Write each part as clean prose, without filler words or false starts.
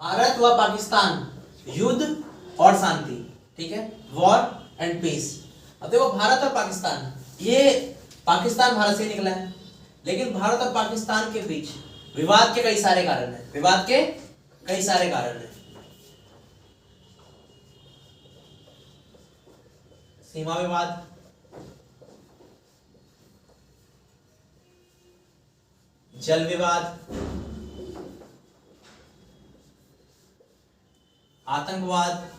भारत व पाकिस्तान युद्ध और शांति, ठीक है, वॉर एंड पीस। अब देखो भारत और पाकिस्तान, ये पाकिस्तान भारत से निकला है, लेकिन भारत और पाकिस्तान के बीच विवाद के कई सारे कारण हैं, विवाद के कई सारे कारण हैं। सीमा विवाद, जल विवाद, आतंकवाद,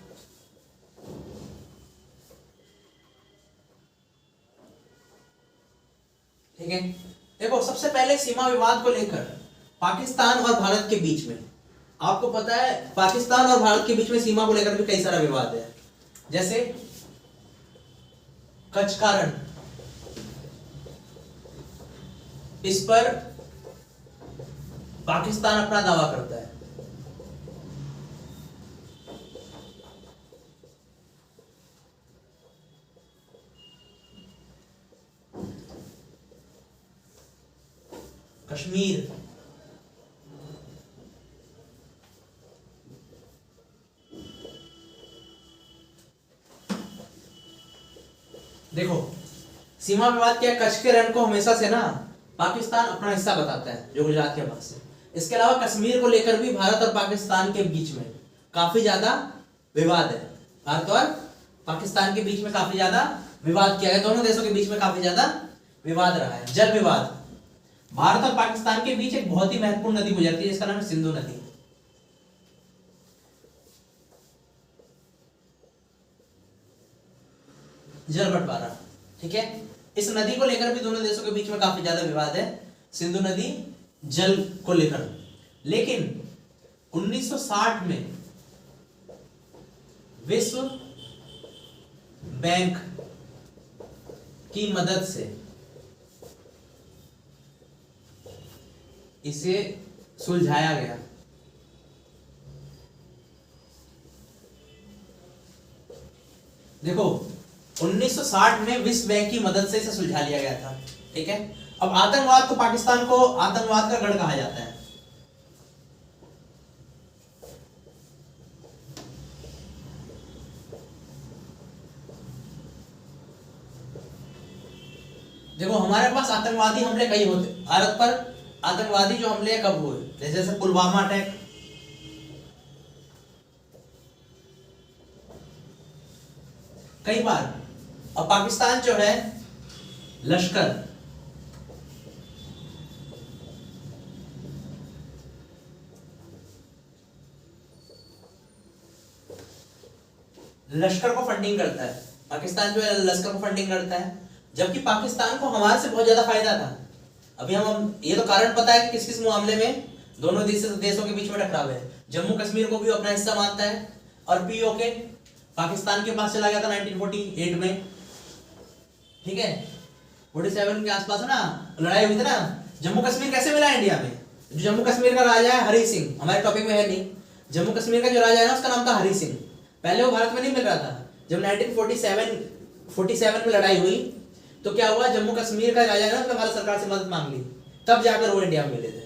ठीक है। देखो सबसे पहले सीमा विवाद को लेकर पाकिस्तान और भारत के बीच में, आपको पता है पाकिस्तान और भारत के बीच में सीमा को लेकर भी कई सारा विवाद है। जैसे कच्छ का रण, इस पर पाकिस्तान अपना दावा करता है। कश्मीर, देखो सीमा विवाद क्या, कच्छ के रण को हमेशा से ना पाकिस्तान अपना हिस्सा बताता है जो गुजरात के पास है। इसके अलावा कश्मीर को लेकर भी भारत और पाकिस्तान के बीच में काफी ज्यादा विवाद है। भारत और पाकिस्तान के बीच में काफी ज्यादा विवाद किया है, दोनों देशों के बीच में काफी ज्यादा विवाद रहा है। जल विवाद, भारत और पाकिस्तान के बीच एक बहुत ही महत्वपूर्ण नदी गुजरती है जिसका नाम है सिंधु नदी। जल बंटवारा, ठीक है, इस नदी को लेकर भी दोनों देशों के बीच में काफी ज्यादा विवाद है, सिंधु नदी जल को लेकर। लेकिन 1960 में विश्व बैंक की मदद से इसे सुलझाया गया। देखो 1960 में विश्व बैंक की मदद से इसे सुलझा लिया गया था, ठीक है। अब आतंकवाद को, पाकिस्तान को आतंकवाद का गढ़ कहा जाता है। देखो हमारे पास आतंकवादी हमले कई होते, भारत पर आतंकवादी जो हमले कब हुए, जैसे पुलवामा अटैक, कई बार। और पाकिस्तान जो है लश्कर, लश्कर को फंडिंग करता है। पाकिस्तान जो है लश्कर को फंडिंग करता है, जबकि पाकिस्तान को हमारे से बहुत ज्यादा फायदा था। अभी हम ये तो कारण पता है कि किस किस मामले में दोनों देशों के बीच में टकराव है। जम्मू कश्मीर को भी अपना हिस्सा मानता है, और पीओके पाकिस्तान के पास चला गया था 1948 में, ठीक है। 47 के आसपास है ना लड़ाई हुई थी ना। जम्मू कश्मीर कैसे मिला इंडिया में? जो जम्मू कश्मीर का राजा है हरी सिंह, हमारे टॉपिक में है नहीं। जम्मू कश्मीर का जो राजा है ना उसका नाम था हरी सिंह। पहले वो भारत में नहीं मिल रहा था। जब 1947 में लड़ाई हुई तो क्या हुआ, जम्मू कश्मीर का राजा ने भारत सरकार से मदद मांग ली, तब जाकर वो इंडिया में मिले थे,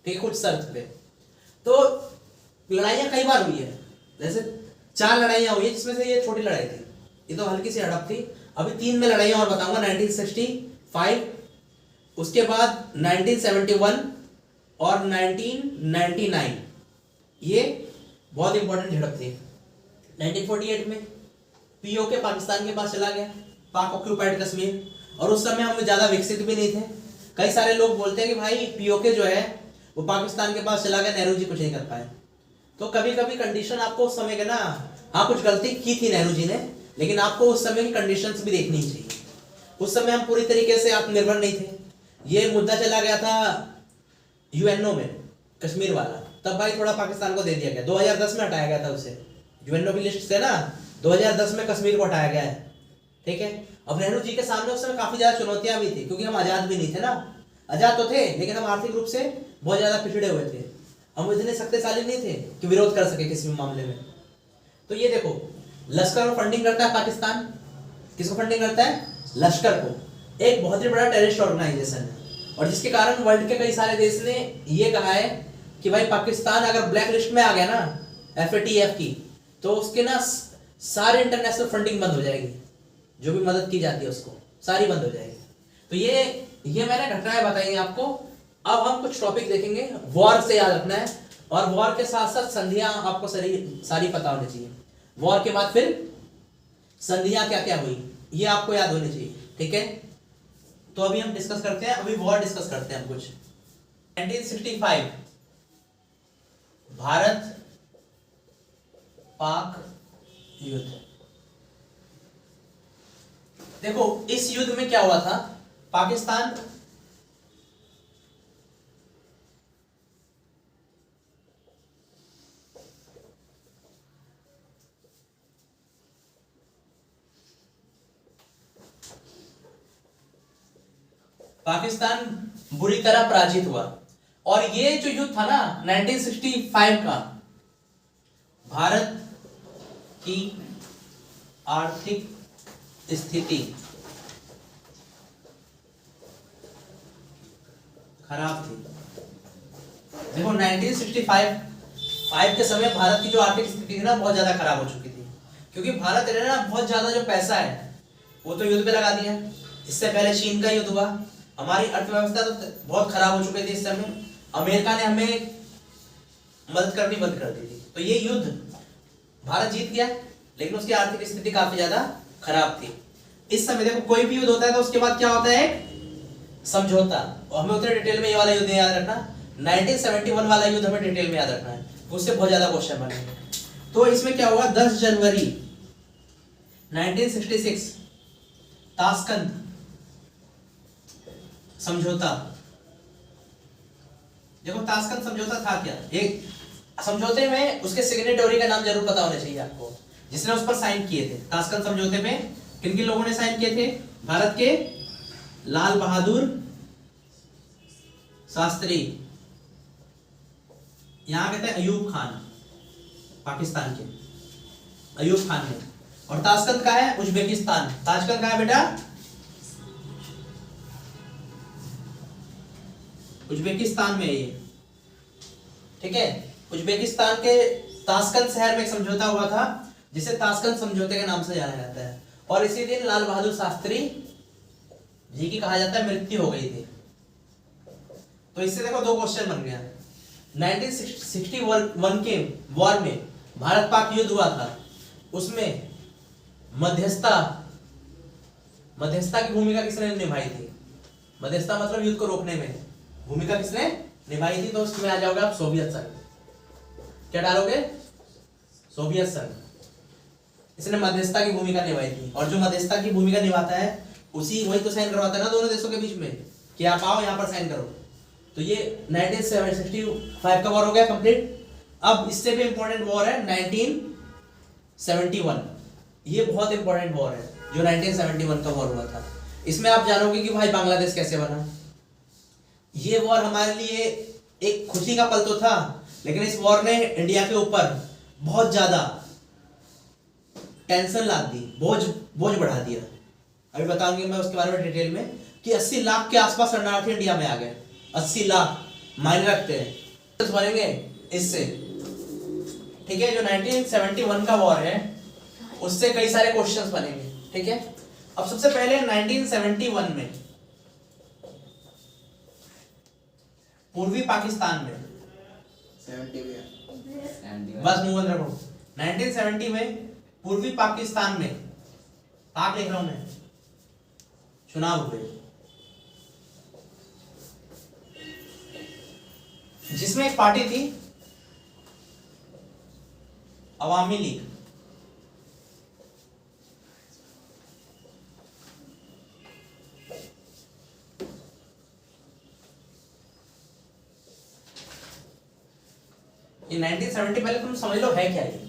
ठीक है, कुछ शर्त पे। तो लड़ाइयां कई बार हुई है, जैसे 4 लड़ाइयां हुई है, जिसमें से ये छोटी लड़ाई थी, ये तो हल्की सी हड़प थी। अभी 3 में लड़ाइयां और बताऊंगा, 1965, उसके बाद 1971 और 1999, ये बहुत इंपॉर्टेंट झड़प थी। 1948 में पीओके पाकिस्तान के पास चला गया, पाक ऑक्यूपाइड कश्मीर, और उस समय हम ज्यादा विकसित भी नहीं थे। कई सारे लोग बोलते हैं कि भाई पीओके जो है वो पाकिस्तान के पास चला गया, नेहरू जी कुछ नहीं कर पाए। तो कभी कभी कंडीशन आपको उस समय के ना, हाँ कुछ गलती की थी नेहरू जी ने, लेकिन आपको उस समय की कंडीशंस भी देखनी चाहिए। उस समय हम पूरी तरीके से आत्मनिर्भर नहीं थे। ये मुद्दा चला गया था यूएनओ में, कश्मीर वाला, तब भाई थोड़ा पाकिस्तान को दे दिया गया। 2010 में हटाया गया था उसे, यूएनओ की लिस्ट से ना 2010 में कश्मीर को हटाया गया है, ठीक है। अब नेहरू जी के सामने उस समय काफी ज्यादा चुनौतियां भी थी, क्योंकि हम आजाद भी नहीं थे ना। आजाद तो थे लेकिन हम आर्थिक रूप से बहुत ज्यादा पिछड़े हुए थे, हम इतने शक्तिशाली नहीं थे कि विरोध कर सके किसी भी मामले में। तो ये देखो लश्कर को फंडिंग करता है पाकिस्तान, किसको फंडिंग करता है? लश्कर को। एक बहुत ही बड़ा टेररिस्ट ऑर्गेनाइजेशन है, और जिसके कारण वर्ल्ड के कई सारे देश ने ये कहा है कि भाई पाकिस्तान अगर ब्लैक लिस्ट में आ गया ना FATF की, तो उसके ना सारे इंटरनेशनल फंडिंग बंद हो जाएगी, जो भी मदद की जाती है उसको सारी बंद हो जाएगी। तो ये मैंने घटनाएं बताई आपको। अब हम कुछ टॉपिक देखेंगे, वॉर से याद रखना है, और वॉर के साथ साथ संधियां आपको सारी पता होनी चाहिए। वॉर के बाद फिर संधियां क्या क्या हुई ये आपको याद होनी चाहिए, ठीक है। तो अभी हम डिस्कस करते हैं, अभी वॉर डिस्कस करते हैं हम कुछ। 1965 भारत पाक युद्ध। देखो इस युद्ध में क्या हुआ था, पाकिस्तान बुरी तरह पराजित हुआ। और ये जो युद्ध था ना 1965 का, भारत की आर्थिक स्थिति खराब थी। देखो 1965 के समय भारत की जो आर्थिक स्थिति थी ना बहुत ज्यादा खराब हो चुकी थी, क्योंकि भारत ने ना बहुत ज्यादा जो पैसा है वो तो युद्ध पे लगा दिया। इससे पहले चीन का युद्ध हुआ, हमारी अर्थव्यवस्था तो बहुत खराब हो चुकी थी इस समय, अमेरिका ने हमें मदद करनी बंद कर दी थी। तो ये युद्ध भारत जीत गया, लेकिन उसकी आर्थिक स्थिति काफी ज्यादा खराब थी। इस समय देखो कोई भी युद्ध होता है तो उसके बाद क्या होता है, एक समझौता। और हमें उतने डिटेल में ये वाला युद्ध याद रखना, 1971 वाला युद्ध हमें डिटेल में याद रखना है, उससे बहुत ज्यादा क्वेश्चन बनेंगे। तो इसमें क्या हुआ, 10 जनवरी 1966 ताशकंद समझौता। देखो ताशकंद समझौता था क्या, एक समझौते में उसके सिग्नेटरी का नाम जरूर पता होना चाहिए आपको, जिसने उस पर साइन किए थे। ताशकंद समझौते में किन किन लोगों ने साइन किए थे, भारत के लाल बहादुर शास्त्री, यहां कहते हैं अयूब खान, पाकिस्तान के अयूब खान ने। और ताशकंद का है उज्बेकिस्तान, ताशकंद का है बेटा उज्बेकिस्तान में ये, ठीक है। उज्बेकिस्तान के ताशकंद शहर में एक समझौता हुआ था, जिसे ताशकंद समझौते के नाम से जाना जाता है। और इसी दिन लाल बहादुर शास्त्री जी की कहा जाता है मृत्यु हो गई थी। तो इससे देखो दो क्वेश्चन बन गया। 1961 के वॉर में भारत पाक युद्ध हुआ था, उसमें मध्यस्थता की भूमिका किसने निभाई थी, मध्यस्थता मतलब युद्ध को रोकने में भूमिका किसने निभाई थी, तो उसमें आ जाओगे आप सोवियत संघ। क्या डालोगे, सोवियत संघ, इसने मध्यस्थता की भूमिका निभाई थी। और जो मध्यस्थता की भूमिका निभाता है वही तो साइन करवाता है ना दोनों देशों के बीच में, कि आप आओ यहाँ पर साइन करो। तो ये 1965 का वॉर हो गया कंप्लीट। अब इससे भी इंपॉर्टेंट वॉर है 1971, ये बहुत इंपॉर्टेंट वॉर है जो 1971 का वॉर हुआ था। इसमें आप जानोगे कि भाई बांग्लादेश कैसे बना। ये वॉर हमारे लिए एक खुशी का पल तो था, लेकिन इस वॉर ने इंडिया के ऊपर बहुत ज्यादा टेंशन लाद दी, बोझ बढ़ा दिया। अभी बताऊंगी मैं उसके बारे में डिटेल में, कि 80 लाख के आसपास शरणार्थी इंडिया में आ गए। 80 लाख मायने रखते हैं, बनेंगे इससे, ठीक है। जो 1971 का वॉर है उससे कई सारे क्वेश्चंस बनेंगे, ठीक है। अब सबसे पहले 1971 में पूर्वी पाकिस्तान में 70 बस मुंह बंद रखो। 1970 में पूर्वी पाकिस्तान में, पाक लिख रहा हूं मैं, चुनाव हुए, जिसमें एक पार्टी थी अवामी लीग। ये 1970 पहले तुम समझ लो है क्या ये।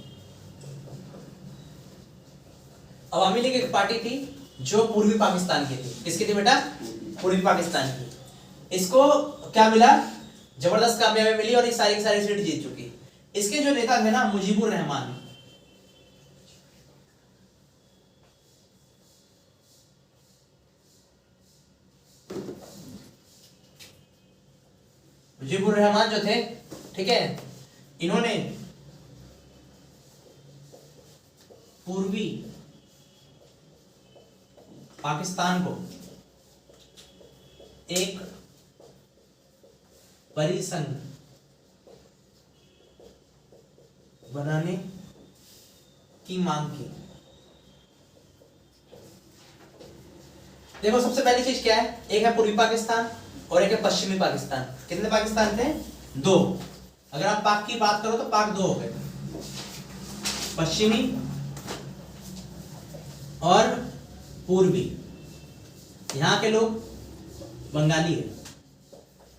अवामी लीग एक पार्टी थी जो पूर्वी पाकिस्तान की थी। किसकी थी बेटा, पूर्वी पाकिस्तान की। इसको क्या मिला, जबरदस्त कामयाबी मिली और ये सारी की सारी सीट जीत चुकी। इसके जो नेता थे ना मुजीबुर रहमान, मुजीबुर रहमान जो थे, ठीक है। इन्होंने पूर्वी पाकिस्तान को एक परिसंघ बनाने की मांग की। देखो सबसे पहली चीज क्या है, एक है पूर्वी पाकिस्तान और एक है पश्चिमी पाकिस्तान। कितने पाकिस्तान थे? दो। अगर आप पाक की बात करो तो पाक दो हो गए, पश्चिमी और पूर्वी। यहां के लोग बंगाली है,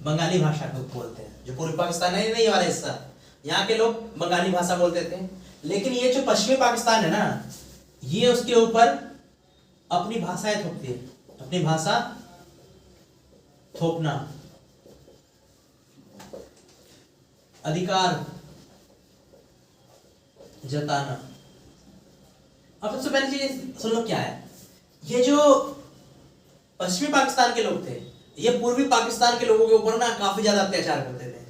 बंगाली भाषा को बोलते हैं। जो पूर्वी पाकिस्तान है नहीं, ये वाला हिस्सा, यहाँ के लोग बंगाली भाषा बोलते थे। लेकिन ये जो पश्चिमी पाकिस्तान है ना, ये उसके ऊपर अपनी भाषाएं थोपती है, अपनी भाषा थोपना, अधिकार जताना। अब सबसे पहली चीज सुन लो क्या है, ये जो पश्चिमी पाकिस्तान के लोग थे, ये पूर्वी पाकिस्तान के लोगों के ऊपर ना काफी ज्यादा अत्याचार करते थे।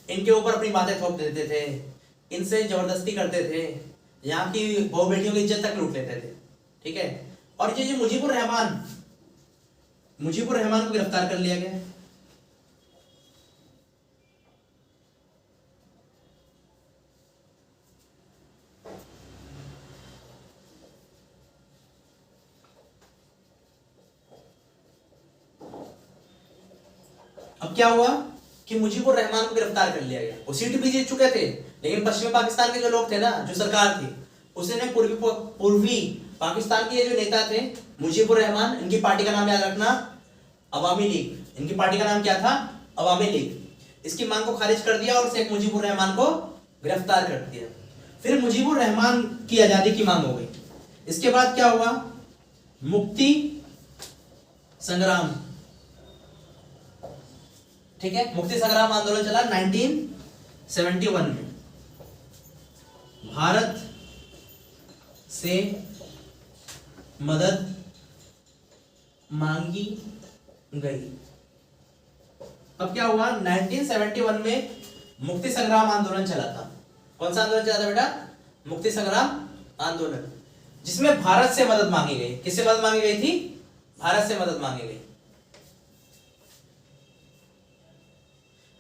इनके ऊपर अपनी बातें थोप देते थे, इनसे जबरदस्ती करते थे, यहाँ की बहु बेटियों की इज्जत तक लूट लेते थे। ठीक है। और ये जो मुजीबुर रहमान को गिरफ्तार कर लिया गया। अब क्या हुआ कि मुजीबुर रहमान को गिरफ्तार कर लिया गया। वो सीट भी जीत चुके थे, लेकिन पश्चिमी पाकिस्तान के जो लोग थे ना, जो सरकार थी, उसने पूर्वी पाकिस्तान के ये जो नेता थे मुजीबुर रहमान, इनकी पार्टी का नाम याद रखना, अवामी लीग। इनकी पार्टी का नाम क्या था? अवामी लीग। इसकी मांग को खारिज कर दिया और शेख मुजीबुर रहमान को गिरफ्तार कर दिया। फिर मुजीबुर रहमान की आजादी की मांग हो गई। इसके बाद क्या हुआ? मुक्ति संग्राम। ठीक है, मुक्ति संग्राम आंदोलन चला 1971 में। भारत से मदद मांगी गई। अब क्या हुआ? 1971 में मुक्ति संग्राम आंदोलन चला था। कौन सा आंदोलन चला था बेटा? मुक्ति संग्राम आंदोलन, जिसमें भारत से मदद मांगी गई। किससे मदद मांगी गई थी? भारत से मदद मांगी गई।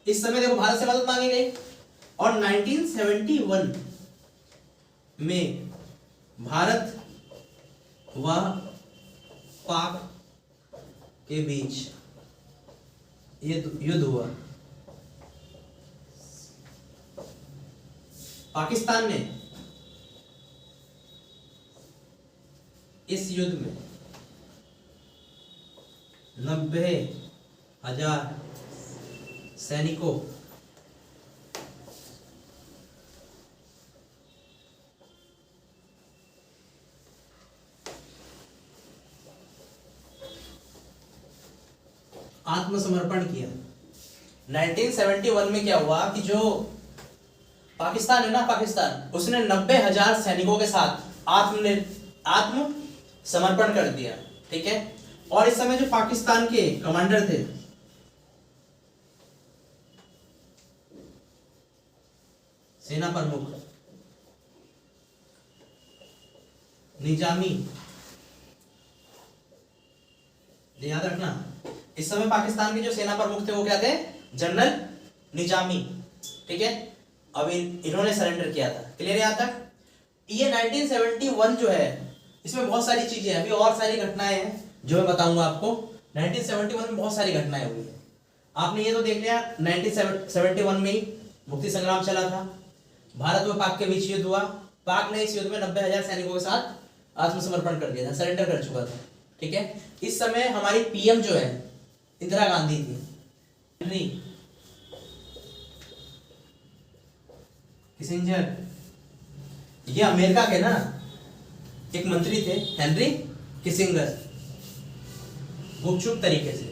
इस समय देखो भारत से मदद मांगी गई। और 1971 में भारत व पाक के बीच ये युद्ध हुआ। पाकिस्तान ने इस युद्ध में 90,000 सैनिकों आत्मसमर्पण किया। 1971 में क्या हुआ कि जो पाकिस्तान है ना, पाकिस्तान, उसने 90,000 सैनिकों के साथ आत्म समर्पण कर दिया। ठीक है। और इस समय जो पाकिस्तान के कमांडर थे, सेना प्रमुख निजामी, याद रखना, इस समय पाकिस्तान के जो सेना प्रमुख थे वो क्या थे? जनरल निजामी। ठीक है। अब इन्होंने सरेंडर किया था। क्लियर है यहां तक? ये 1971 जो है, इसमें बहुत सारी चीजें हैं, अभी और सारी घटनाएं हैं जो मैं बताऊंगा आपको। 1971 में बहुत सारी घटनाएं हुई है। आपने ये तो देख लिया 1971 में ही मुक्ति संग्राम चला था, भारत व पाक के बीच युद्ध हुआ। पाक ने इस युद्ध में 90,000 सैनिकों के साथ आत्मसमर्पण कर दिया था, सरेंडर कर चुका था। ठीक है। इस समय हमारी पीएम जो है इंदिरा गांधी थी। हेनरी किसिंजर, ये अमेरिका के ना एक मंत्री थे, हेनरी किसिंगर, गुपचुप तरीके से।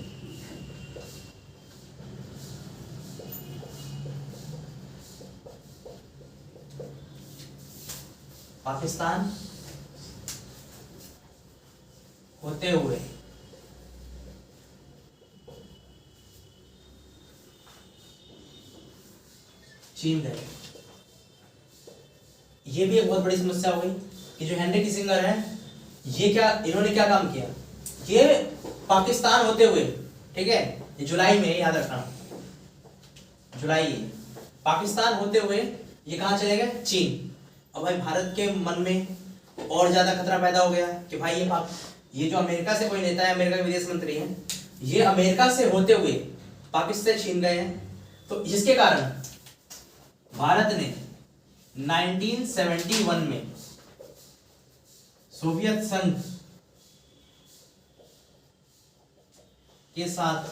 पाकिस्तान होते हुए चीन गए। ये भी एक बहुत बड़ी समस्या हो गई कि जो हेनरी किसिंगर है, ये क्या, इन्होंने क्या काम किया, ये पाकिस्तान होते हुए, ठीक है, ये जुलाई में, याद रखना, जुलाई पाकिस्तान होते हुए ये कहाँ चले गए, चीन। अब भाई भारत के मन में और ज्यादा खतरा पैदा हो गया कि भाई ये जो अमेरिका से कोई नेता है, अमेरिका के विदेश मंत्री हैं, ये अमेरिका से होते हुए पाकिस्तान चीन गए हैं। तो जिसके कारण भारत ने 1971 में सोवियत संघ के साथ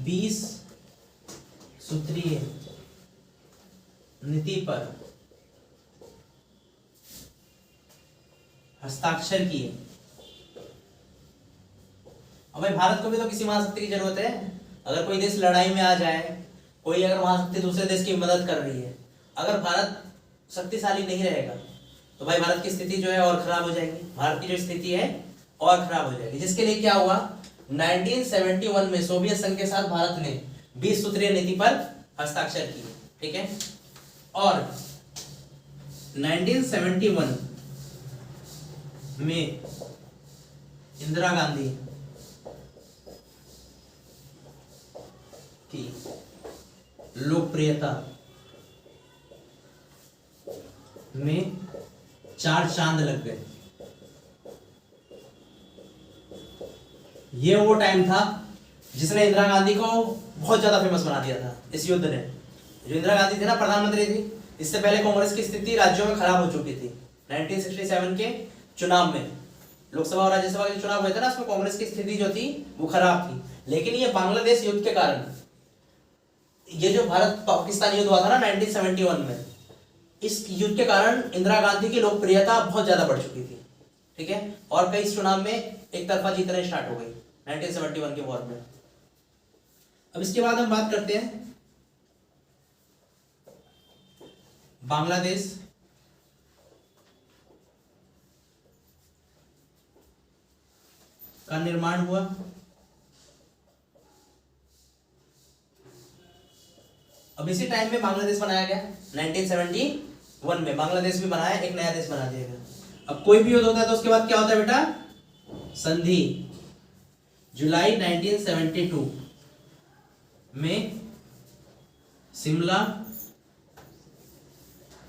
20 सूत्रीय नीति पर हस्ताक्षर किए। अब भाई भारत को भी तो किसी महाशक्ति की जरूरत है। अगर कोई देश लड़ाई में आ जाए, कोई अगर महाशक्ति दूसरे देश की मदद कर रही है, अगर भारत शक्तिशाली नहीं रहेगा तो भाई भारत की स्थिति जो है और खराब हो जाएगी। भारत की जो स्थिति है और खराब हो जाएगी। जिसके लिए क्या हुआ, 1971 में सोवियत संघ के साथ भारत ने 20 सूत्रीय नीति पर हस्ताक्षर किए, ठीक है। और 1971 में इंदिरा गांधी की लोकप्रियता में 4 चांद लग गए। ये वो टाइम था जिसने इंदिरा गांधी को बहुत ज्यादा फेमस बना दिया था। इस युद्ध ने, जो इंदिरा गांधी थी ना, प्रधानमंत्री थी, इससे पहले कांग्रेस की स्थिति राज्यों में खराब हो चुकी थी। 1967 के चुनाव में, लोकसभा और राज्यसभा के चुनाव हुए थे ना, उसमें कांग्रेस की स्थिति जो थी वो खराब थी। लेकिन ये बांग्लादेश युद्ध के कारण, ये जो भारत पाकिस्तान युद्ध हुआ था ना 1971 में, इस युद्ध के कारण इंदिरा गांधी की लोकप्रियता बहुत ज्यादा बढ़ चुकी थी, ठीक है। और कई चुनाव में एक तरफा जीतने स्टार्ट हो गई 1971 के वॉर में। अब इसके बाद हम बात करते हैं बांग्लादेश का निर्माण हुआ। अब इसी टाइम में बांग्लादेश बनाया गया। 1971 में बांग्लादेश भी बनाया, एक नया देश बना दिया गया। अब कोई भी युद्ध होता है तो उसके बाद क्या होता है बेटा, संधि। जुलाई 1972 में शिमला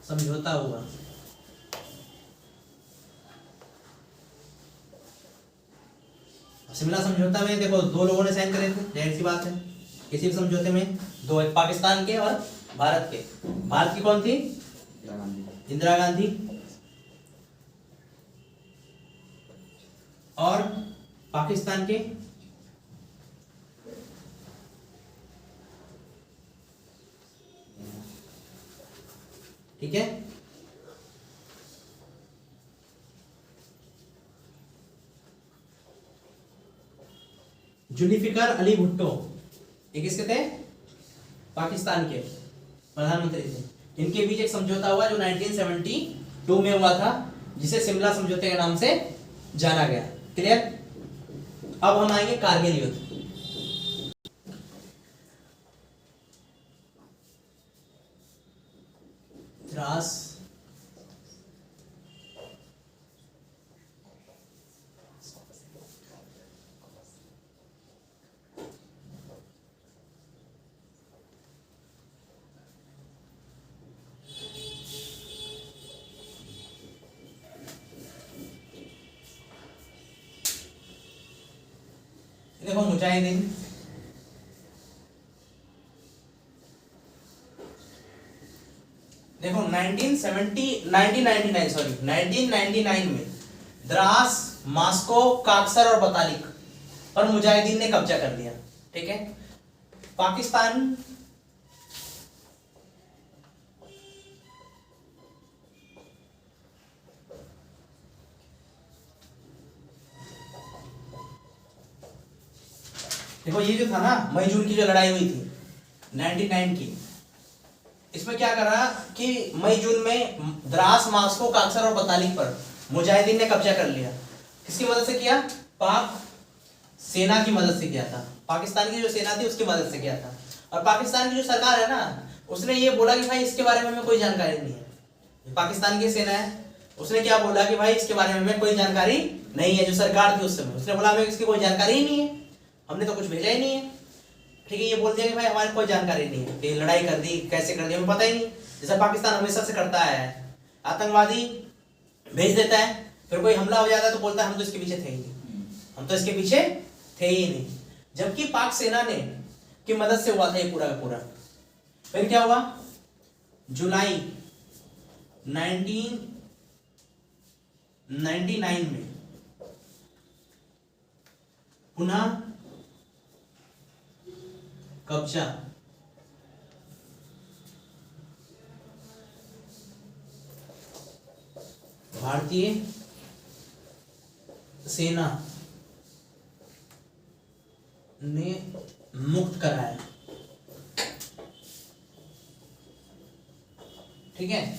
समझौता हुआ। शिमला समझौता में देखो 2 लोगों ने साइन करे थे, जाहिर सी बात है। किसी भी समझौते में 2, एक पाकिस्तान के और भारत के। भारत की कौन थी, इंदिरा गांधी, और पाकिस्तान के ठीक है। जुल्फिकार अली भुट्टो, ये किसके थे, पाकिस्तान के प्रधानमंत्री थे। इनके बीच एक समझौता हुआ जो 1972 में हुआ था, जिसे शिमला समझौते के नाम से जाना गया। क्लियर। अब हम आएंगे कारगिल युद्ध। द्रास देखो मुजाहिदीन, देखो 1999 में द्रास, मास्को, काक्सर और बतालिक पर मुजाहिदीन ने कब्जा कर लिया, ठीक है। पाकिस्तान देखो, ये जो था ना मई जून की जो लड़ाई हुई थी 99 की, इसमें क्या करा कि मई जून में द्रास, मास्को, काक्सर और बतालिक पर मुजाहिदीन ने कब्जा कर लिया। किसकी मदद से किया, पाक सेना की मदद से किया था। पाकिस्तान की जो सेना थी उसकी मदद से किया था। और पाकिस्तान की जो सरकार है ना, उसने ये बोला कि भाई इसके बारे में हमें कोई जानकारी नहीं है। पाकिस्तान की सेना है, उसने क्या बोला कि भाई इसके बारे में हमें कोई जानकारी नहीं है। जो सरकार थी उस समय, उसने बोला हमें इसकी कोई जानकारी ही नहीं है, हमने तो कुछ भेजा ही नहीं है। ठीक है, ये बोल दिया कि भाई हमारे कोई जानकारी नहीं है कि लड़ाई कर दी, कैसे कर दी, हमें पता ही नहीं। जैसा पाकिस्तान हमेशा से करता है, आतंकवादी भेज देता है, फिर कोई हमला हो जाता है तो बोलता है हम तो इसके पीछे थे ही नहीं, हम तो इसके पीछे थे ही नहीं। जबकि पाक सेना ने की मदद से हुआ था ये पूरा का पूरा। फिर क्या हुआ, जुलाई 1999 में पुनः कब्जा भारतीय सेना ने मुक्त कराया। ठीक है,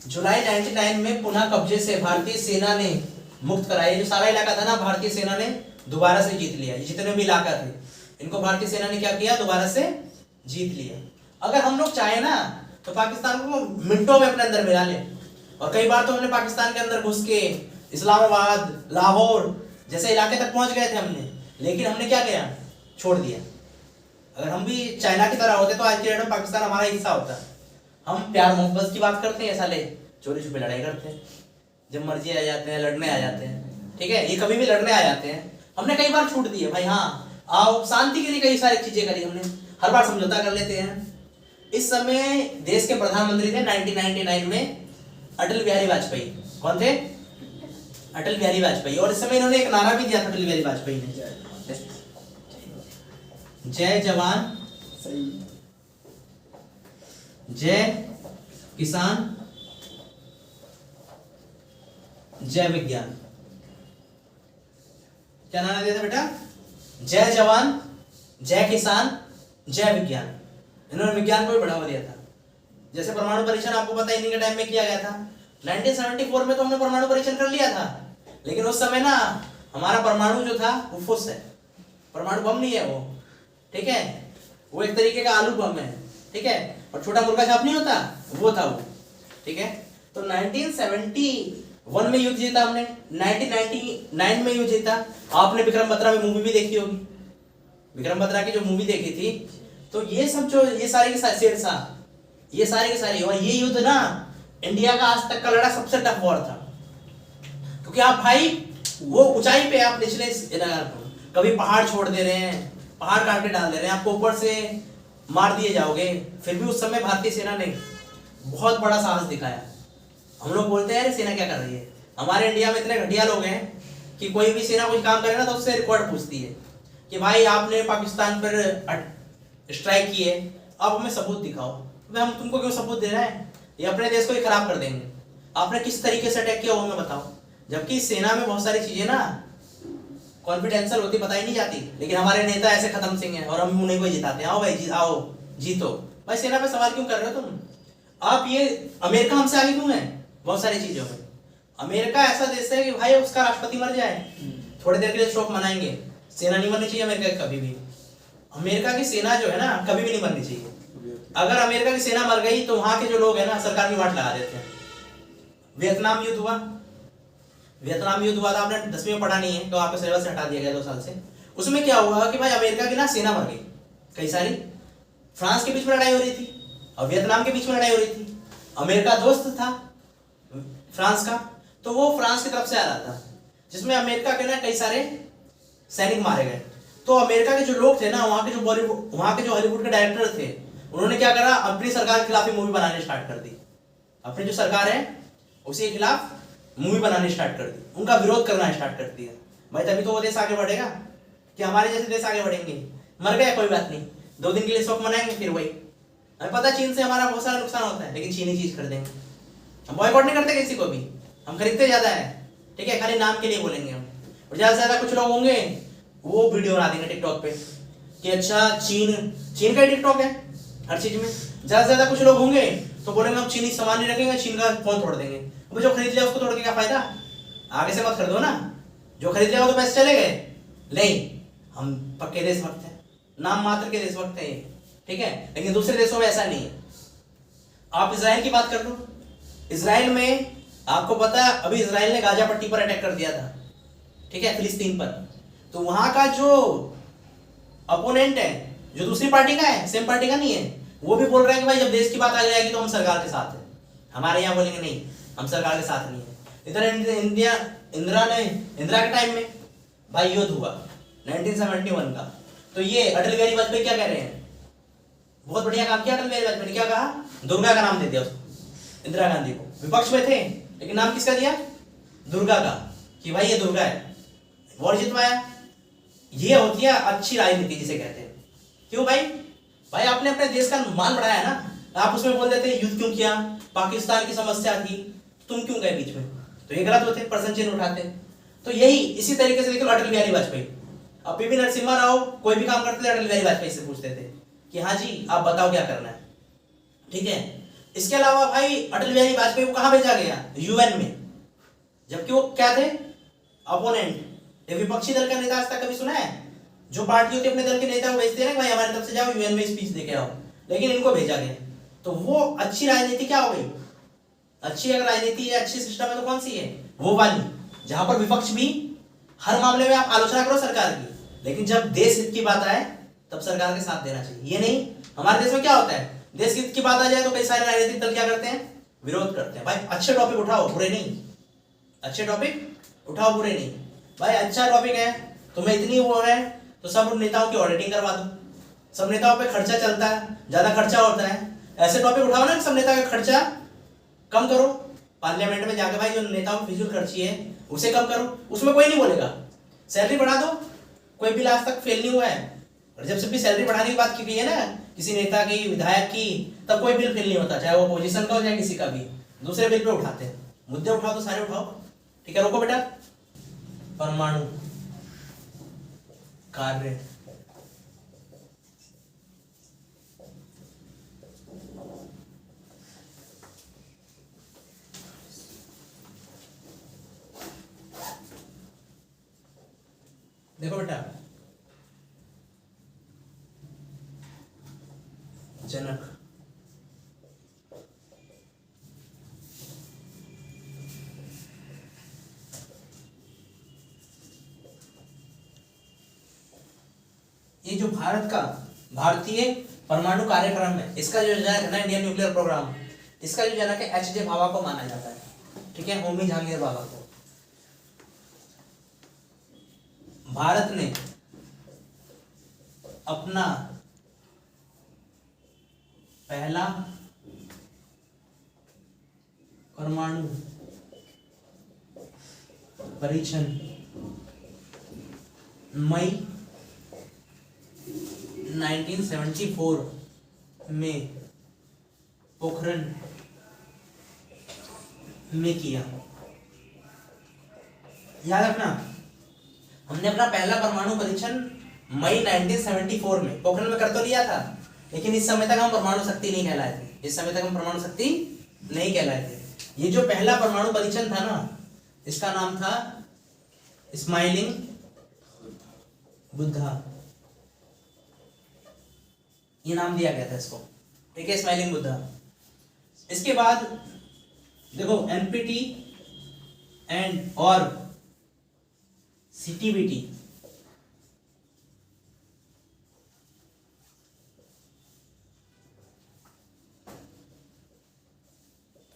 जुलाई 99 में पुनः कब्जे से भारतीय सेना ने मुक्त कराया। जो सारा इलाका था ना, भारतीय सेना ने दोबारा से जीत लिया। जितने भी इलाका थे, इनको भारतीय सेना ने क्या किया, दोबारा से जीत लिया। अगर हम लोग चाहे ना तो पाकिस्तान को मिनटों में अपने अंदर मिला ले। और कई बार तो हमने पाकिस्तान के अंदर घुस के इस्लामाबाद, लाहौर जैसे इलाके तक पहुंच गए थे हमने, लेकिन हमने क्या किया, छोड़ दिया। अगर हम भी चाइना की तरह होते तो आज के डेट में पाकिस्तान हमारा हिस्सा होता। हम प्यार मोहब्बत की बात करते हैं, साले चोरी छुपे लड़ाई करते हैं, जब मर्जी आ जाते हैं, लड़ने आ जाते हैं। ठीक है, ये कभी भी लड़ने आ जाते हैं। हमने कई बार छूट दिए भाई, हाँ आओ शांति के लिए कई सारी चीजें करी हमने, हर बार समझौता कर लेते हैं। इस समय देश के प्रधानमंत्री थे 1999 में अटल बिहारी वाजपेयी। कौन थे, अटल बिहारी वाजपेयी। और इस समय इन्होंने एक नारा भी दिया था अटल बिहारी वाजपेयी ने, जय जवान जय किसान जय विज्ञान। क्या नारा दिया था बेटा, जय जवान जय किसान जय विज्ञान। इन्होंने विज्ञान को भी बढ़ावा दिया था। जैसे परमाणु परीक्षण आपको पता है इन्हीं के टाइम में किया गया था। 1974 में तो हमने परमाणु परीक्षण कर लिया था, लेकिन उस समय ना हमारा परमाणु जो था वो फुस है, परमाणु बम नहीं है वो। ठीक है, वो एक तरीके का आलू बम है। ठीक है, और छोटा मुर्गा छाप नहीं होता, वो था वो। ठीक है, तो 1971 में युद्ध जीता हमने, 1999 में युद्ध जीता। आपने विक्रम बत्रा में मूवी भी देखी होगी, विक्रम बत्रा की जो मूवी देखी थी, तो ये सब जो ये सारे के सारे शेरशाह, ये सारे के सारे, और ये युद्ध ना इंडिया का आज तक का लड़ा सबसे टफ वॉर था। क्योंकि आप भाई वो ऊंचाई पे, आप निचले कभी पहाड़ छोड़ दे रहे हैं, पहाड़ काट के डाल दे रहे हैं, आपको ऊपर से मार दिए जाओगे। फिर भी उस समय भारतीय सेना ने बहुत बड़ा साहस दिखाया। हम लोग बोलते हैं अरे सेना क्या कर रही है, हमारे इंडिया में इतने घटिया लोग हैं कि कोई भी सेना कोई काम करे ना तो उससे रिकॉर्ड पूछती है कि भाई आपने पाकिस्तान पर स्ट्राइक किए, अब हमें सबूत दिखाओ। तो हम तुमको क्यों सबूत दे रहे हैं, ये अपने देश को ही खराब कर देंगे। आपने किस तरीके से अटैक किया वो हमें बताओ। जबकि सेना में बहुत सारी चीजें ना कॉन्फिडेंशियल होती, पता ही नहीं जाती, लेकिन हमारे नेता ऐसे खत्म सिंह हैं और हम उन्हीं को जिताते हैं। आओ भाई आओ जीतो। भाई सेना पे सवाल क्यों कर रहे हो तुम? आप ये अमेरिका हमसे आगे क्यों है बहुत सारी चीजों में? अमेरिका ऐसा देश है कि भाई उसका राष्ट्रपति मर जाए थोड़ी देर के लिए शोक मनाएंगे। सेना नहीं मरनी चाहिए अमेरिका की कभी भी। अमेरिका की सेना जो है ना कभी भी नहीं मरनी चाहिए। अगर अमेरिका की सेना मर गई तो वहां के जो लोग हैं ना सरकार की वाट लगा देते हैं। वियतनाम युद्ध हुआ, वियतनाम युद्ध हुआ था, आपने 10वीं में पढ़ा नहीं है तो आपको सिलेबस से हटा दिया गया 2 साल से। उसमें क्या हुआ कि भाई अमेरिका की ना सेना मर गई कई सारी, फ्रांस के बीच में लड़ाई हो रही थी और वियतनाम के बीच में लड़ाई हो रही थी। अमेरिका दोस्त था फ्रांस का, तो वो फ्रांस की तरफ से आ रहा था, जिसमें अमेरिका के ना कई सारे सैनिक मारे गए। तो अमेरिका के जो लोग थे ना, वहाँ के जो बॉलीवुड, वहाँ के जो हॉलीवुड के डायरेक्टर थे, उन्होंने क्या करा, अपनी सरकार के खिलाफ ही मूवी बनाने स्टार्ट कर दी। अपनी जो सरकार है उसी के खिलाफ मूवी बनाने स्टार्ट कर दी, उनका विरोध करना स्टार्ट कर दिया। भाई तभी तो वो देश आगे बढ़ेगा कि हमारे जैसे देश आगे बढ़ेंगे। मर गया कोई बात नहीं, 2 दिन के लिए शोक मनाएंगे, फिर वही। हमें पता चीन से हमारा बहुत सारा नुकसान होता है, लेकिन चीन ही चीज कर देंगे। हम बॉयकॉट नहीं करते किसी को भी, हम खरीदते ज्यादा है। ठीक है, खाली नाम के लिए बोलेंगे हम। और ज्यादा से ज्यादा कुछ लोग होंगे वो वीडियो बना देंगे टिकटॉक पे कि अच्छा चीन का ही टिकटॉक है हर चीज में। ज्यादा से ज्यादा कुछ लोग होंगे तो बोलेंगे हम चीनी सामान नहीं रखेंगे, चीन का फोन तोड़ देंगे। अब जो खरीद लिया उसको तोड़ के क्या फायदा, आगे से मत खरीदो ना। जो खरीद लिया वो तो पैसे चले गए। नहीं, हम पक्के देशभक्त हैं, नाम मात्र के देशभक्त हैं। ठीक है, लेकिन दूसरे देशों में ऐसा नहीं है। आप इसराइल की बात कर लो, इसराइल में आपको पता है अभी इसराइल ने गाजा पट्टी पर अटैक कर दिया था, ठीक है, फिलिस्तीन पर। तो वहां का जो अपोनेंट है, जो दूसरी पार्टी का है, सेम पार्टी का नहीं है, वो भी बोल रहे हैं कि भाई जब देश की बात आ जाएगी तो हम सरकार के साथ हैं। हमारे यहाँ बोलेंगे नहीं, हम सरकार के साथ नहीं है। इधर इंदिरा के टाइम में भाई युद्ध हुआ 1971 का, तो ये अटल बिहारी वाजपेयी क्या कह रहे हैं, बहुत बढ़िया काम किया अटल बिहारी वाजपेयी ने, क्या कहा, दुर्गा का नाम दे दिया उसको, इंदिरा गांधी को। विपक्ष में थे लेकिन नाम किसका दिया, दुर्गा का, कि भाई ये दुर्गा है, वॉर जितवाया। ये होती है अच्छी राजनीति जिसे कहते हैं। क्यों भाई, भाई आपने अपने देश का मान बढ़ाया ना, आप उसमें बोल देते युद्ध क्यों किया, पाकिस्तान की समस्या थी, तुम क्यों गए बीच में, तो ये गलत होते, प्रश्न चिन्ह उठाते। तो यही इसी तरीके से देखो अटल बिहारी वाजपेयी, अब पीवी नरसिम्हा राव कोई भी काम करते थे अटल बिहारी वाजपेयी से पूछते थे कि हाँ जी आप बताओ क्या करना है, ठीक है। इसके अलावा भाई अटल बिहारी वाजपेयी को कहां भेजा गया, यूएन में, जबकि वो क्या थे, अपोनेंट, ये विपक्षी दल का नेता। आज तक कभी सुना है, जो पार्टी होती है अपने दल के नेता को भेजते हैं ना, भाई हमारी तरफ से जाओ यूएन में स्पीच देके आओ, लेकिन इनको भेजा गया। तो वो अच्छी राजनीति क्या हो गई, अच्छी अगर राजनीति या अच्छी सिस्टम है तो कौन सी है, वो वाली, जहां पर विपक्ष भी हर मामले में आप आलोचना करो सरकार की, लेकिन जब देश हित की बात आए तब सरकार के साथ देना चाहिए। ये नहीं, हमारे देश में क्या होता है, देश हित की बात आ जाए तो कई सारे राजनीतिक दल क्या करते हैं, विरोध करते हैं। भाई अच्छे टॉपिक उठाओ, बुरे नहीं, अच्छे टॉपिक उठाओ, बुरे नहीं। भाई अच्छा टॉपिक है, तुम्हें इतनी वो है तो सब नेताओं की ऑडिटिंग करवा दो, सब नेताओं पे खर्चा चलता है, ज्यादा खर्चा होता है, ऐसे टॉपिक उठाओ ना, सब नेता का खर्चा कम करो, पार्लियामेंट में जाकर भाई जो नेताओं की फिजूल खर्ची है उसे कम करो, उसमें कोई नहीं बोलेगा। सैलरी बढ़ा दो, कोई बिल आज तक फेल नहीं हुआ है, और जब से भी सैलरी बढ़ाने की बात की गई है ना किसी नेता की, विधायक की, तब कोई बिल फेल नहीं होता, चाहे वो अपोजिशन का हो चाहे किसी का भी। दूसरे बिल पे उठाते हैं, मुद्दे उठाओ तो सारे उठाओ, ठीक है। रोको बेटा, परमाणु कार्य, देखो बेटा, जनक, ये जो भारत का भारतीय परमाणु कार्यक्रम है, इसका जो जनक है ना, इंडियन न्यूक्लियर प्रोग्राम, इसका जो जनक है एच.जे. भाभा को माना जाता है, ठीक है, होमी जहांगीर भाभा को। भारत ने अपना पहला परमाणु परीक्षण मई 1974 में पोखरण में किया। याद रखना, हमने अपना पहला परमाणु परीक्षण मई 1974 में पोखरण में कर तो लिया था, लेकिन इस समय तक हम परमाणु शक्ति नहीं कहलाए थे, इस समय तक हम परमाणु शक्ति नहीं कहलाए थे। ये जो पहला परमाणु परीक्षण था ना, इसका नाम था स्माइलिंग बुद्धा, ये नाम दिया गया था इसको, ठीक है, स्माइलिंग बुद्धा। इसके बाद देखो एनपीटी एंड और सीटीबीटी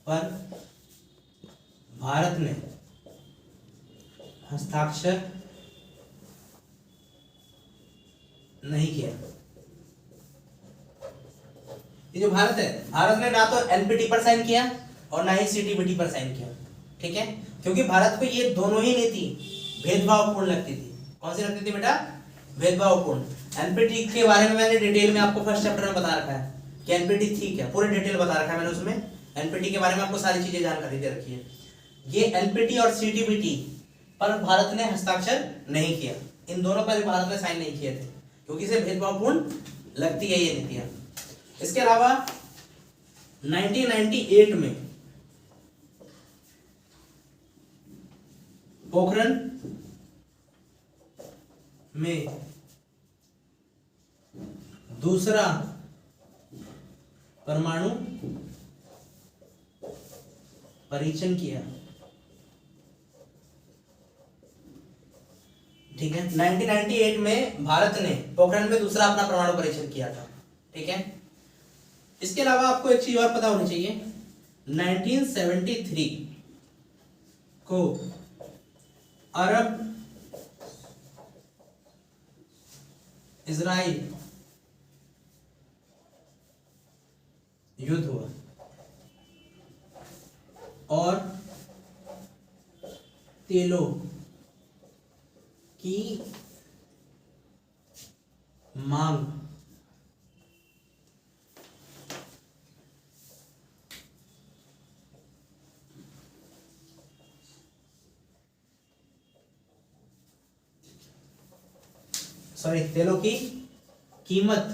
पर भारत ने हस्ताक्षर नहीं किया। ये जो भारत है, भारत ने ना तो एनपीटी पर साइन किया और ना ही सीटीबीटी पर साइन किया, ठीक है, क्योंकि भारत को ये दोनों ही नीति भेदभावपूर्ण लगती थी। कौन सी लगती थी बेटा, भेदभावपूर्ण। एनपीटी के बारे में मैंने डिटेल में आपको फर्स्ट चैप्टर में बता रखा है कि एनपीटी थी क्या, पूरे डिटेल बता रखा है मैंने उसमें, एनपीटी के बारे में आपको सारी चीजें जानकारी दे रखी है। ये एनपीटी और सीटीबीटी पर भारत ने हस्ताक्षर नहीं किया, इन दोनों पर भारत ने साइन नहीं किए थे, क्योंकि इसे भेदभावपूर्ण लगती है ये नीतियां। इसके अलावा 1998 में पोखरण में दूसरा परमाणु परीक्षण किया। ठीक है, 1998 में भारत ने पोखरण में दूसरा अपना परमाणु परीक्षण किया था। ठीक है, इसके अलावा आपको एक चीज और पता होनी चाहिए, 1973 को अरब इजराइल युद्ध हुआ और तेलों की मांग तेलों की कीमत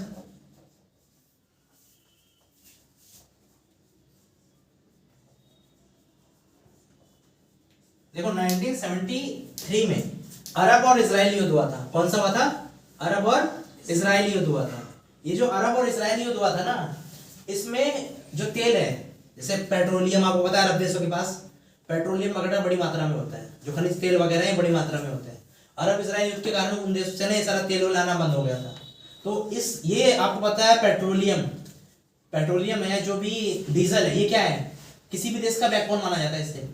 देखो 1973 में अरब और इजराइल युद्ध हुआ था। कौन सा हुआ था? अरब और इजराइल युद्ध हुआ था। ये जो अरब और इजराइल युद्ध हुआ था ना, इसमें जो तेल है, जैसे पेट्रोलियम, आपको पता है अरब देशों के पास पेट्रोलियम वगैरह बड़ी मात्रा में होता है, जो खनिज तेल वगैरह है बड़ी मात्रा में होते हैं। अरब इजराइल युद्ध के कारण उन देशों से सारा तेल लाना बंद हो गया था। तो ये आपको पता है पेट्रोलियम है, जो भी डीजल है, ये क्या है, किसी भी देश का बैकबोन माना जाता है। इससे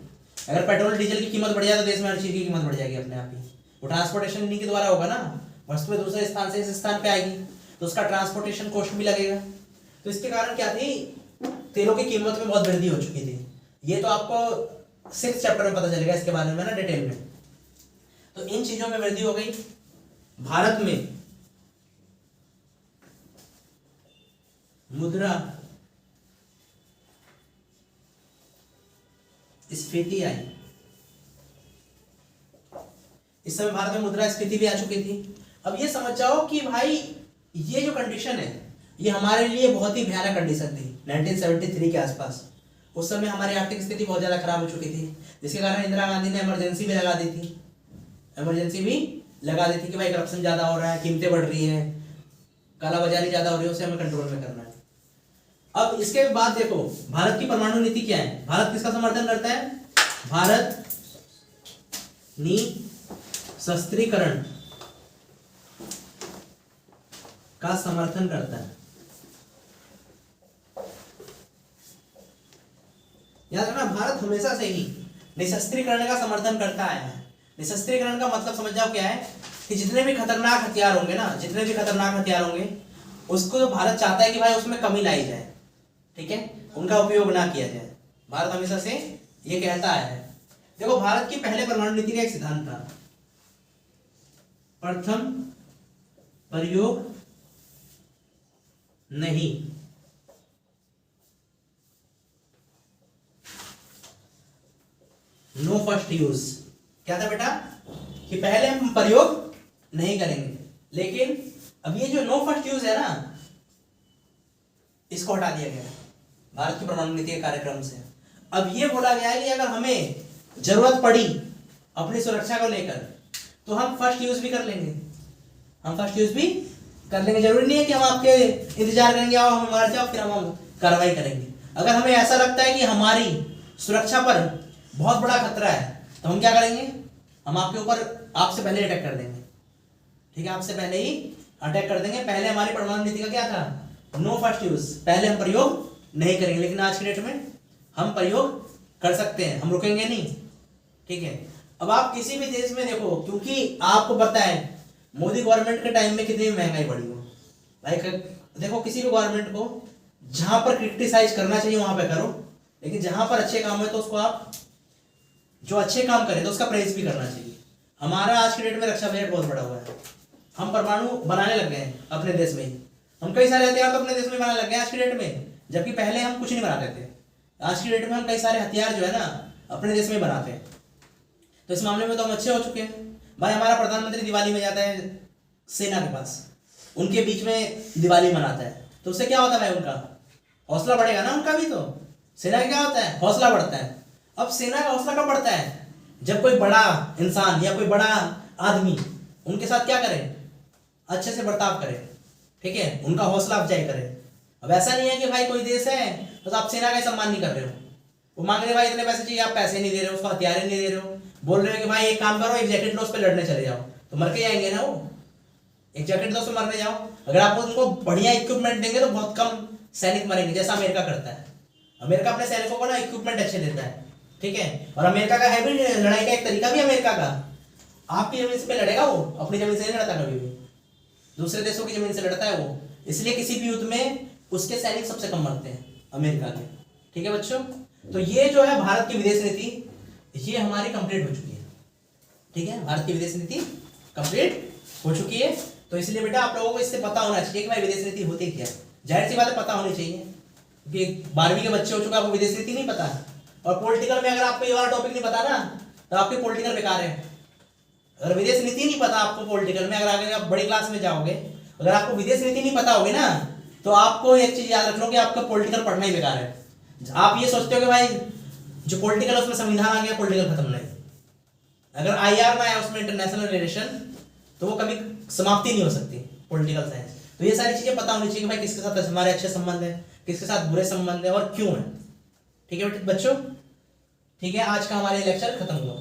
अगर पेट्रोल डीजल की कीमत बढ़ जाए तो देश में हर चीज की कीमत बढ़ जाएगी अपने आप ही। वो ट्रांसपोर्टेशन इन्हीं के द्वारा होगा ना, वस्तु दूसरे स्थान से इस स्थान पे आएगी तो उसका ट्रांसपोर्टेशन कॉस्ट भी लगेगा। तो इसके कारण क्या थी, तेलों की कीमत में बहुत वृद्धि हो चुकी थी। ये तो आपको 6th चैप्टर में पता चलेगा इसके बारे में ना, डिटेल में। तो इन चीजों में वृद्धि हो गई। भारत में मुद्रा स्फीति आई। इस समय भारत में मुद्रा स्फीति भी आ चुकी थी। अब ये समझ जाओ कि भाई ये जो कंडीशन है ये हमारे लिए बहुत ही भयानक कंडीशन थी 1973 के आसपास। उस समय हमारी आर्थिक स्थिति बहुत ज्यादा खराब हो चुकी थी, जिसके कारण इंदिरा गांधी ने इमरजेंसी भी लगा दी थी। कि भाई करप्शन ज्यादा हो रहा है, कीमतें बढ़ रही है, कालाबाजारी ज्यादा हो रही है, उसे हमें कंट्रोल में करना है। अब इसके बाद देखो भारत की परमाणु नीति क्या है। भारत किसका समर्थन करता है? भारत निशस्त्रीकरण का समर्थन करता है। याद रखना, भारत हमेशा से ही निशस्त्रीकरण का समर्थन करता है। निशस्त्रीकरण का मतलब समझ जाओ क्या है, कि जितने भी खतरनाक हथियार होंगे उसको भारत चाहता है कि भाई उसमें कमी लाई जाए। ठीक है, उनका उपयोग ना किया जाए। भारत हमेशा से ये कहता है। देखो भारत की पहले परमाणु नीति का एक सिद्धांत था, प्रथम प्रयोग नहीं। No first use. क्या था बेटा, कि पहले हम प्रयोग नहीं करेंगे, लेकिन अब ये जो नो फर्स्ट यूज है ना, इसको हटा दिया गया भारत की परमाणु नीति के कार्यक्रम से। अब ये बोला गया है कि अगर हमें जरूरत पड़ी अपनी सुरक्षा को लेकर तो हम फर्स्ट यूज भी कर लेंगे। जरूरी नहीं है कि हम आपके इंतजार करेंगे आओ हम मार जाओ फिर हम कार्रवाई करेंगे। अगर हमें ऐसा लगता है कि हमारी सुरक्षा पर बहुत बड़ा खतरा है तो हम क्या करेंगे, हम आपसे पहले अटैक कर देंगे। ठीक है, आपसे पहले ही अटैक कर देंगे। पहले हमारी परमाणु नीति का क्या था, नो फर्स्ट यूज, पहले हम प्रयोग नहीं करेंगे। लेकिन आज की डेट में हम प्रयोग कर सकते हैं, हम रुकेंगे नहीं। ठीक है, अब आप किसी भी देश में देखो, क्योंकि आपको पता है मोदी गवर्नमेंट के टाइम में कितनी महंगाई बढ़ी हो। लाइक देखो किसी भी गवर्नमेंट को जहां पर क्रिटिसाइज करना चाहिए वहां पे करो, लेकिन जहां पर अच्छे काम है तो उसको आप, जो अच्छे काम करे तो उसका प्रेज भी करना चाहिए। हमारा आज की डेट में रक्षा बजट बहुत बड़ा हुआ है। हम परमाणु बनाने लग गए हैं अपने देश में ही। हम कई सारे हथियार तो अपने देश में बनाने लग गए आज की डेट में, जबकि पहले हम कुछ नहीं बनाते थे। आज की डेट में हम कई सारे हथियार जो है ना अपने देश में बनाते हैं। तो इस मामले में तो हम अच्छे हो चुके हैं। भाई हमारा प्रधानमंत्री दिवाली में जाता है सेना के पास, उनके बीच में दिवाली मनाता है, तो उससे क्या होता है भाई, उनका हौसला बढ़ेगा ना, उनका भी। तो सेना का क्या होता है, हौसला बढ़ता है। अब सेना का हौसला कब बढ़ता है, जब कोई बड़ा इंसान या कोई बड़ा आदमी उनके साथ क्या करे, अच्छे से बर्ताव करे। ठीक है, उनका हौसला अफजाई करे। अब ऐसा नहीं है कि भाई कोई देश है बस आप सेना का सम्मान नहीं कर रहे हो, वो मांग रहे भाई इतने पैसे चाहिए, आप पैसे नहीं दे रहे हो, उसको हथियार नहीं दे रहे हो, बोल रहे हो कि भाई एक काम करो, एक जैकेट लो, उस पर लड़ने चले जाओ, तो मर के जाएंगे ना वो। एक जैकेट दो, उस पर मरने जाओ। अगर आप उनको बढ़िया इक्विपमेंट देंगे तो बहुत कम सैनिक मरेंगे, जैसा अमेरिका करता है। अमेरिका अपने सैनिकों को ना इक्विपमेंट अच्छे देता है, ठीक है। और अमेरिका का है भी लड़ाई का एक तरीका भी अमेरिका का, आपकी जमीन पे लड़ेगा वो, अपनी जमीन से नहीं लड़ता कभी भी, दूसरे देशों की जमीन से लड़ता है वो। इसलिए किसी भी युद्ध में उसके सैनिक सबसे कम मरते हैं अमेरिका के, ठीक है बच्चों। तो ये जो है भारत की विदेश नीति, ये हमारी कंप्लीट हो चुकी है, ठीक है। भारत की विदेश नीति कंप्लीट हो चुकी है। तो इसलिए बेटा आप लोगों को इससे पता होना चाहिए कि भाई विदेश नीति होती क्या है। जाहिर सी बात है पता होनी चाहिए, क्योंकि 12वीं के बच्चे हो चुके हैं, आपको विदेश नीति नहीं पता है। और पॉलिटिकल में अगर आपको ये वाला टॉपिक नहीं पता ना, तो आपकी पॉलिटिकल बेकार है। अगर विदेश नीति नहीं पता आपको पॉलिटिकल में, अगर आगे आप बड़ी क्लास में जाओगे, अगर आपको विदेश नीति नहीं पता होगी ना, तो आपको एक चीज याद रख लो कि आपका पॉलिटिकल पढ़ना ही बेकार है। आप ये सोचते हो कि भाई जो पॉलिटिकल है उसमें संविधान आ गया, पॉलिटिकल खत्म नहीं। अगर IR ना आया उसमें, इंटरनेशनल रिलेशन, तो वो कभी समाप्ति नहीं हो सकती पॉलिटिकल साइंस। तो ये सारी चीजें पता होनी चाहिए कि भाई किसके साथ हमारे अच्छे संबंध है, किसके साथ बुरे संबंध है और क्यों है, ठीक है बच्चों। ठीक है, आज का हमारे लेक्चर खत्म हुआ।